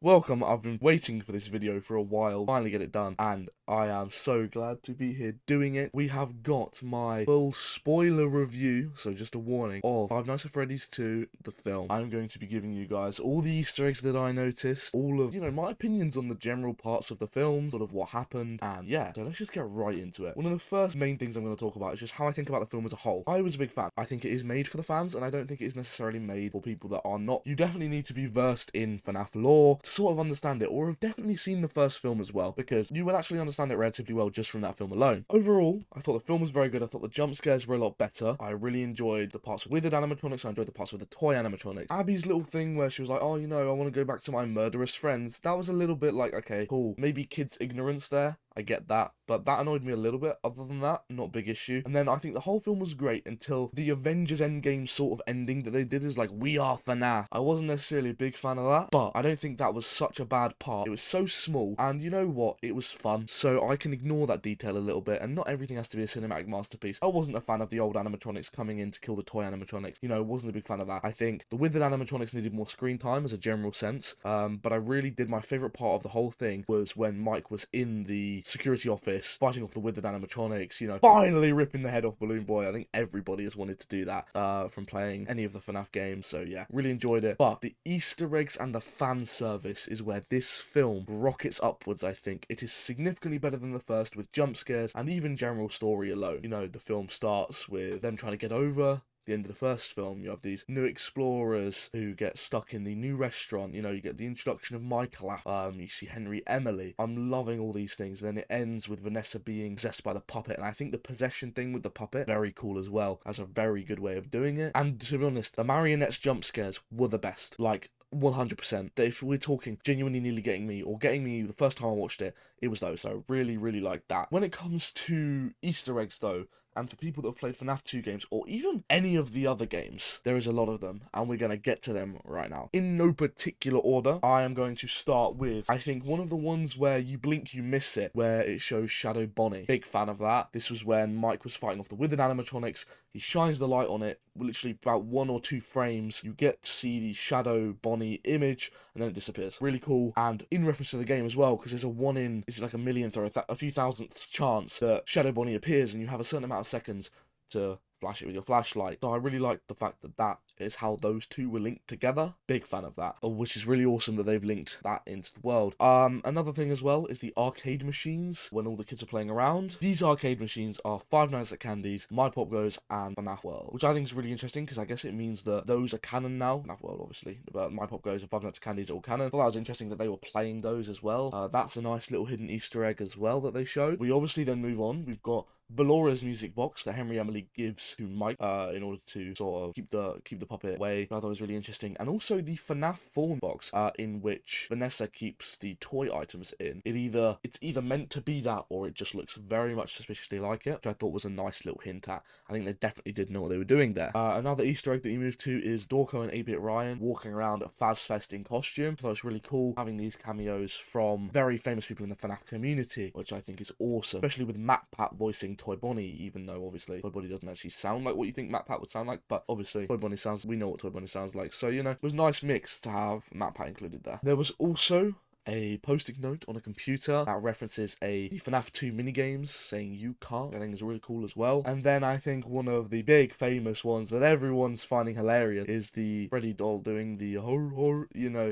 Welcome, I've been waiting for this video for a while, finally get it done, and I am so glad to be here doing it. We have got my full spoiler review, so just a warning, of Five Nights at Freddy's 2, the film. I'm going to be giving you guys all the Easter eggs that I noticed, all of, my opinions on the general parts of the film, sort of what happened, and yeah, so let's just get right into it. One of the first main things I'm going to talk about is just how I think about the film as a whole. I was a big fan. I think it is made for the fans, and I don't think it is necessarily made for people that are not. You definitely need to be versed in FNAF lore to sort of understand it, or have definitely seen the first film as well, because you will actually understand it relatively well just from that film alone. Overall, I thought the film was very good. I thought the jump scares were a lot better. I really enjoyed the parts with withered animatronics. I enjoyed the parts with the toy animatronics. Abby's little thing where she was like, oh, I want to go back to my murderous friends. That was a little bit like, okay, cool. Maybe kids' ignorance there. I get that, but that annoyed me a little bit. Other than that, not a big issue. And then I think the whole film was great until the Avengers Endgame sort of ending that they did is like, we are FNAF. I wasn't necessarily a big fan of that, but I don't think that was such a bad part. It was so small, and you know what? It was fun, so I can ignore that detail a little bit, and not everything has to be a cinematic masterpiece. I wasn't a fan of the old animatronics coming in to kill the toy animatronics. Wasn't a big fan of that. I think the withered animatronics needed more screen time as a general sense, but I really did. My favorite part of the whole thing was when Mike was in the security office fighting off the withered animatronics, finally ripping the head off Balloon Boy. I think everybody has wanted to do that from playing any of the FNAF games, so yeah, really enjoyed it. But the Easter eggs and the fan service is where this film rockets upwards. I think it is significantly better than the first, with jump scares and even general story alone. The film starts with them trying to get over the end of the first film. You have these new explorers who get stuck in the new restaurant. You get the introduction of Michael. You see Henry, Emily. I'm loving all these things. And then it ends with Vanessa being possessed by the puppet. And I think the possession thing with the puppet, very cool as well. That's a very good way of doing it. And to be honest, the marionettes jump scares were the best. Like, 100%. That if we're talking genuinely nearly getting me, or getting me the first time I watched it, it was those. So I really, really like that. When it comes to Easter eggs though, and for people that have played FNAF 2 games, or even any of the other games, there is a lot of them, and we're going to get to them right now. In no particular order, I am going to start with, I think, one of the ones where you blink, you miss it, where it shows Shadow Bonnie. Big fan of that. This was when Mike was fighting off the withered animatronics. He shines the light on it, literally about 1 or 2 frames. You get to see the Shadow Bonnie image, and then it disappears. Really cool, and in reference to the game as well, because there's a 1 in, it's like a millionth or a few thousandths chance that Shadow Bonnie appears, and you have a certain amount of seconds to flash it with your flashlight. So I really like the fact that that is how those two were linked together. Big fan of that, which is really awesome that they've linked that into the world. Another thing as well is the arcade machines when all the kids are playing around. These arcade machines are Five Nights at Candy's, My Pop Goes, and FNAF World, which I think is really interesting because I guess it means that those are canon now. FNAF World, obviously, but My Pop Goes and Five Nights at Candy's are all canon. I thought that was interesting that they were playing those as well. That's a nice little hidden Easter egg as well that they showed. We obviously then move on. We've got Bellora's music box that Henry Emily gives to Mike in order to sort of keep the puppet away. I thought it was really interesting. And also the FNAF phone box in which Vanessa keeps the toy items in. It's either meant to be that, or it just looks very much suspiciously like it, which I thought was a nice little hint at. I think they definitely did know what they were doing there. Another Easter egg that you move to is Dorco and 8-Bit Ryan walking around at FazFest in costume. So it's really cool having these cameos from very famous people in the FNAF community, which I think is awesome, especially with MatPat voicing Toy Bonnie, even though obviously Toy Bonnie doesn't actually sound like what you think MatPat would sound like, but obviously Toy Bonnie sounds, we know what Toy Bonnie sounds like, so it was a nice mix to have MatPat included there. There was also a post-it note on a computer that references the FNAF 2 minigames saying "you can't." I think is really cool as well. And then I think one of the big famous ones that everyone's finding hilarious is the Freddy doll doing the horror,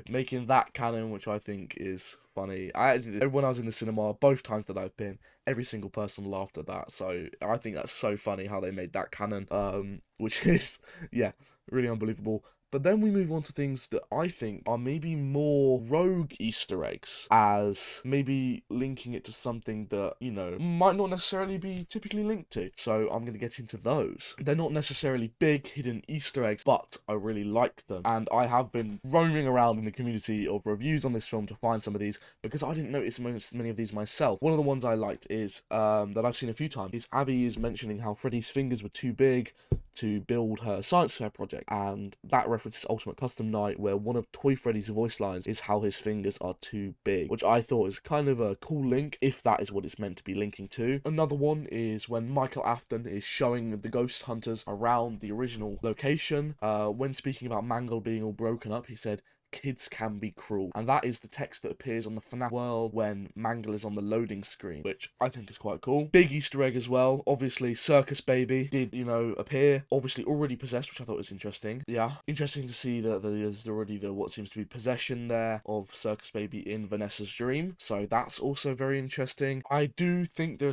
making that canon, which I think is funny. When I was in the cinema, both times that I've been, every single person laughed at that. So I think that's so funny how they made that canon, which is, yeah, really unbelievable. But then we move on to things that I think are maybe more rogue Easter eggs, as maybe linking it to something that, might not necessarily be typically linked to. So I'm going to get into those. They're not necessarily big hidden Easter eggs, but I really like them. And I have been roaming around in the community of reviews on this film to find some of these, because I didn't notice many of these myself. One of the ones I liked is, that I've seen a few times, is Abby is mentioning how Freddy's fingers were too big to build her science fair project, and that references Ultimate Custom Night, where one of Toy Freddy's voice lines is how his fingers are too big, which I thought is kind of a cool link, if that is what it's meant to be linking to. Another one is when Michael Afton is showing the ghost hunters around the original location. When speaking about Mangle being all broken up, he said, kids can be cruel. And that is the text that appears on the FNAF world when Mangle is on the loading screen, which I think is quite cool. Big Easter egg as well. Obviously, Circus Baby did, appear. Obviously already possessed, which I thought was interesting. Yeah, interesting to see that there's already what seems to be possession there of Circus Baby in Vanessa's dream. So that's also very interesting. I do think there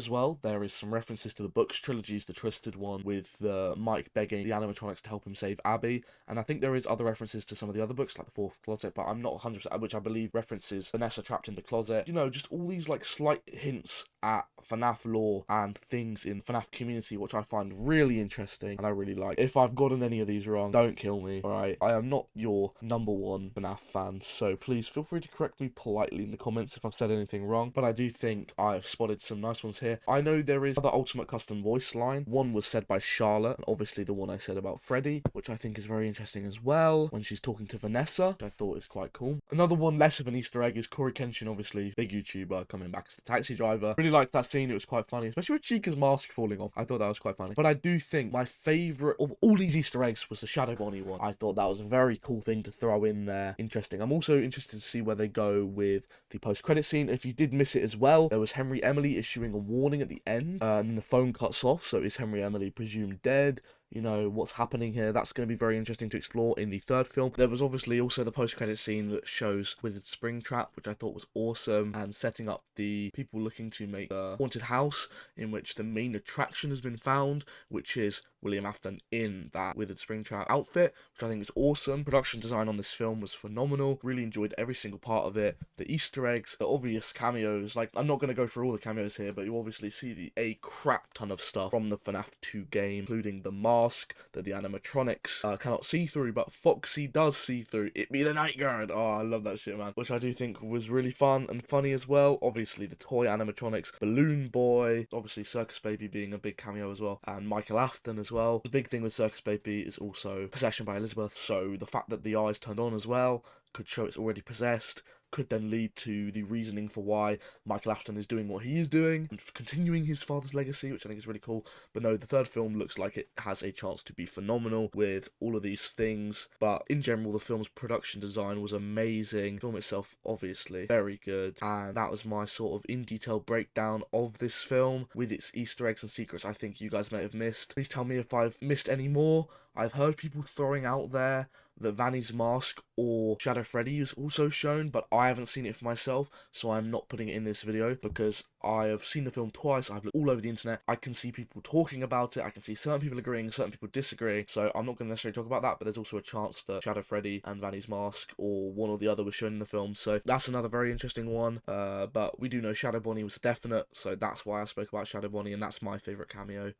is some references to the books trilogies, the Twisted one with Mike begging the animatronics to help him save Abby, and I think there is other references to some of the other books like the Fourth Closet, but I'm not 100%, which I believe references Vanessa trapped in the closet. Just all these like slight hints at FNAF lore and things in FNAF community, which I find really interesting and I really like. If I've gotten any of these wrong, don't kill me, alright? I am not your #1 FNAF fan, so please feel free to correct me politely in the comments if I've said anything wrong, but I do think I've spotted some nice ones here. I know there is other Ultimate Custom voice line. One was said by Charlotte, and obviously the one I said about Freddy, which I think is very interesting as well, when she's talking to Vanessa, which I thought is quite cool. Another one less of an Easter egg is Corey Kenshin, obviously, big YouTuber, coming back as the taxi driver. Really liked that scene, it was quite funny, especially with Chica's mask falling off. I thought that was quite funny. But I do think my favourite of all these Easter eggs was the Shadow Bonnie one. I thought that was a very cool thing to throw in there. Interesting. I'm also interested to see where they go with the post-credit scene. If you did miss it as well, there was Henry Emily issuing a warning at the end, and then the phone cuts off, so is Henry Emily presumed dead? What's happening here? That's going to be very interesting to explore in the third film. There was obviously also the post-credit scene that shows Withered Springtrap, which I thought was awesome, and setting up the people looking to make a haunted house in which the main attraction has been found, which is William Afton in that Withered Springtrap outfit, which I think is awesome. Production design on this film was phenomenal. Really enjoyed every single part of it. The Easter eggs, the obvious cameos. Like, I'm not going to go through all the cameos here, but you obviously see a crap ton of stuff from the FNAF 2 game, including the mask that the animatronics cannot see through, but Foxy does see through. It be the night guard. Oh, I love that shit, man. Which I do think was really fun and funny as well. Obviously, the toy animatronics, Balloon Boy, obviously Circus Baby being a big cameo as well, and Michael Afton as well. The big thing with Circus Baby is also possession by Elizabeth, so the fact that the eyes turned on as well could show it's already possessed, could then lead to the reasoning for why Michael Afton is doing what he is doing and continuing his father's legacy, which I think is really cool. But no, the third film looks like it has a chance to be phenomenal with all of these things. But in general, the film's production design was amazing. The film itself, obviously, very good. And that was my sort of in-detail breakdown of this film with its Easter eggs and secrets I think you guys may have missed. Please tell me if I've missed any more. I've heard people throwing out there that Vanny's mask or Shadow Freddy is also shown, but I haven't seen it for myself, so I'm not putting it in this video because I have seen the film twice. I've looked all over the internet. I can see people talking about it. I can see certain people agreeing, certain people disagree, so I'm not going to necessarily talk about that, but there's also a chance that Shadow Freddy and Vanny's mask or one or the other was shown in the film, so that's another very interesting one. But we do know Shadow Bonnie was definite, so that's why I spoke about Shadow Bonnie, and that's my favourite cameo.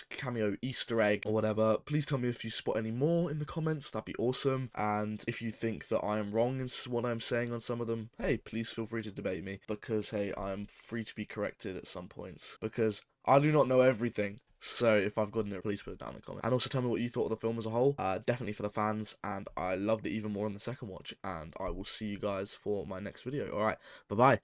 Cameo Easter egg or whatever. Please tell me if you spot any more in the comments. That'd be awesome. And if you think that I am wrong in what I'm saying on some of them, hey, please feel free to debate me, because hey, I'm free to be corrected at some points, because I do not know everything. So if I've gotten it, please put it down in the comments. And also tell me what you thought of the film as a whole. Definitely for the fans, and I loved it even more in the second watch. And I will see you guys for my next video. Alright, bye bye.